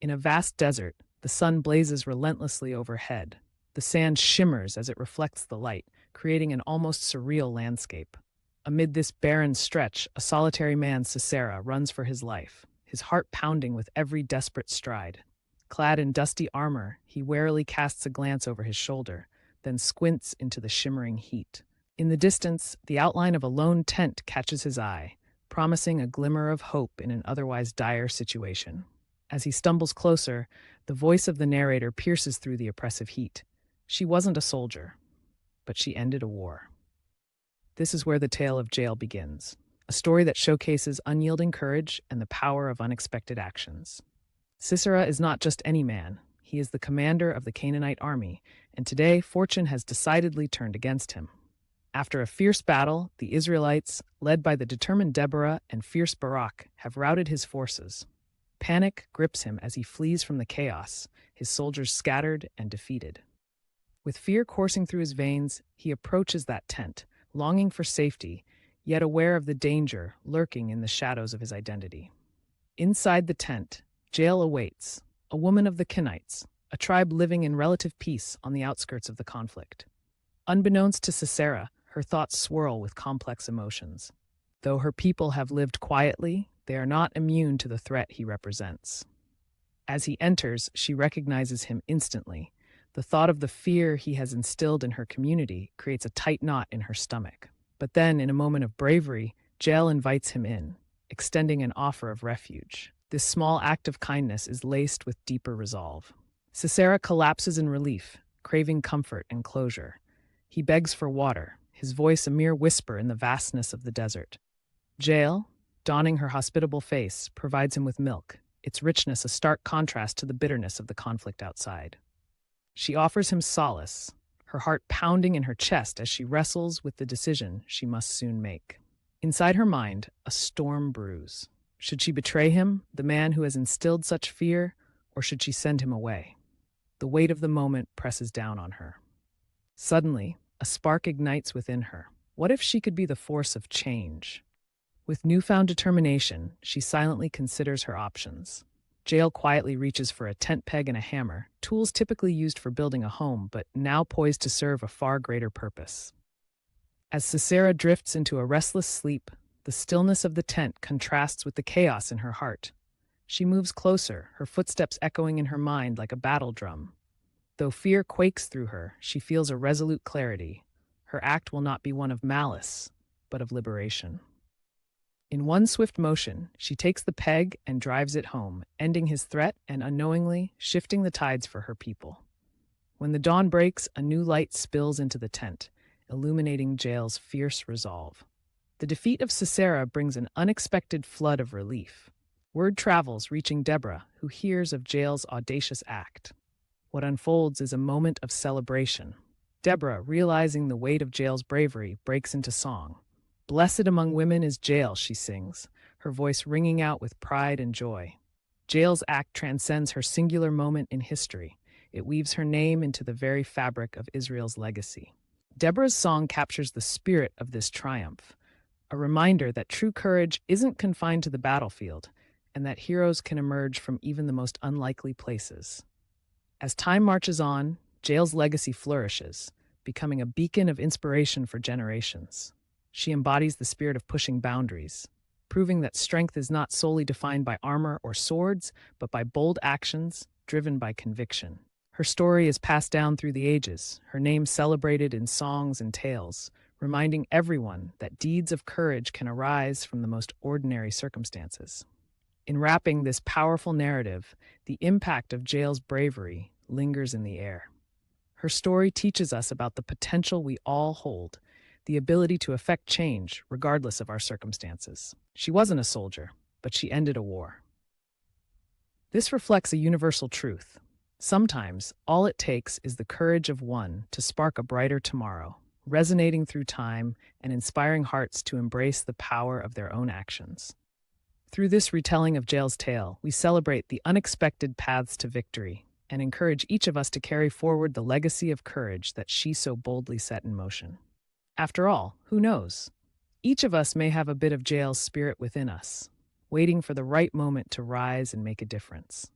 In a vast desert, the sun blazes relentlessly overhead. The sand shimmers as it reflects the light, creating an almost surreal landscape. Amid this barren stretch, a solitary man, Sisera, runs for his life, his heart pounding with every desperate stride. Clad in dusty armor, he warily casts a glance over his shoulder, then squints into the shimmering heat. In the distance, the outline of a lone tent catches his eye, promising a glimmer of hope in an otherwise dire situation. As he stumbles closer, the voice of the narrator pierces through the oppressive heat. She wasn't a soldier, but she ended a war. This is where the tale of Jael begins, a story that showcases unyielding courage and the power of unexpected actions. Sisera is not just any man. He is the commander of the Canaanite army, and today fortune has decidedly turned against him. After a fierce battle, the Israelites, led by the determined Deborah and fierce Barak, have routed his forces. Panic grips him as he flees from the chaos, his soldiers scattered and defeated. With fear coursing through his veins, he approaches that tent, longing for safety, yet aware of the danger lurking in the shadows of his identity. Inside the tent, Jael awaits, a woman of the Kenites, a tribe living in relative peace on the outskirts of the conflict. Unbeknownst to Sisera, her thoughts swirl with complex emotions. Though her people have lived quietly, they are not immune to the threat he represents. As he enters, she recognizes him instantly. The thought of the fear he has instilled in her community creates a tight knot in her stomach. But then, in a moment of bravery, Jael invites him in, extending an offer of refuge. This small act of kindness is laced with deeper resolve. Sisera collapses in relief, craving comfort and closure. He begs for water, his voice a mere whisper in the vastness of the desert. Jael, donning her hospitable face, provides him with milk, its richness a stark contrast to the bitterness of the conflict outside. She offers him solace, her heart pounding in her chest as she wrestles with the decision she must soon make. Inside her mind, a storm brews. Should she betray him, the man who has instilled such fear, or should she send him away? The weight of the moment presses down on her. Suddenly, a spark ignites within her. What if she could be the force of change? With newfound determination, she silently considers her options. Jael quietly reaches for a tent peg and a hammer, tools typically used for building a home, but now poised to serve a far greater purpose. As Sisera drifts into a restless sleep, the stillness of the tent contrasts with the chaos in her heart. She moves closer, her footsteps echoing in her mind like a battle drum. Though fear quakes through her, she feels a resolute clarity. Her act will not be one of malice, but of liberation. In one swift motion, she takes the peg and drives it home, ending his threat and unknowingly shifting the tides for her people. When the dawn breaks, a new light spills into the tent, illuminating Jael's fierce resolve. The defeat of Sisera brings an unexpected flood of relief. Word travels, reaching Deborah, who hears of Jael's audacious act. What unfolds is a moment of celebration. Deborah, realizing the weight of Jael's bravery, breaks into song. "Blessed among women is Jael," she sings, her voice ringing out with pride and joy. Jael's act transcends her singular moment in history. It weaves her name into the very fabric of Israel's legacy. Deborah's song captures the spirit of this triumph, a reminder that true courage isn't confined to the battlefield, and that heroes can emerge from even the most unlikely places. As time marches on, Jael's legacy flourishes, becoming a beacon of inspiration for generations. She embodies the spirit of pushing boundaries, proving that strength is not solely defined by armor or swords, but by bold actions driven by conviction. Her story is passed down through the ages, her name celebrated in songs and tales, reminding everyone that deeds of courage can arise from the most ordinary circumstances. In wrapping this powerful narrative, the impact of Jael's bravery lingers in the air. Her story teaches us about the potential we all hold, the ability to effect change regardless of our circumstances. She wasn't a soldier, but she ended a war. This reflects a universal truth. Sometimes, all it takes is the courage of one to spark a brighter tomorrow, resonating through time and inspiring hearts to embrace the power of their own actions. Through this retelling of Jael's tale, we celebrate the unexpected paths to victory and encourage each of us to carry forward the legacy of courage that she so boldly set in motion. After all, who knows? Each of us may have a bit of Jael's spirit within us, waiting for the right moment to rise and make a difference.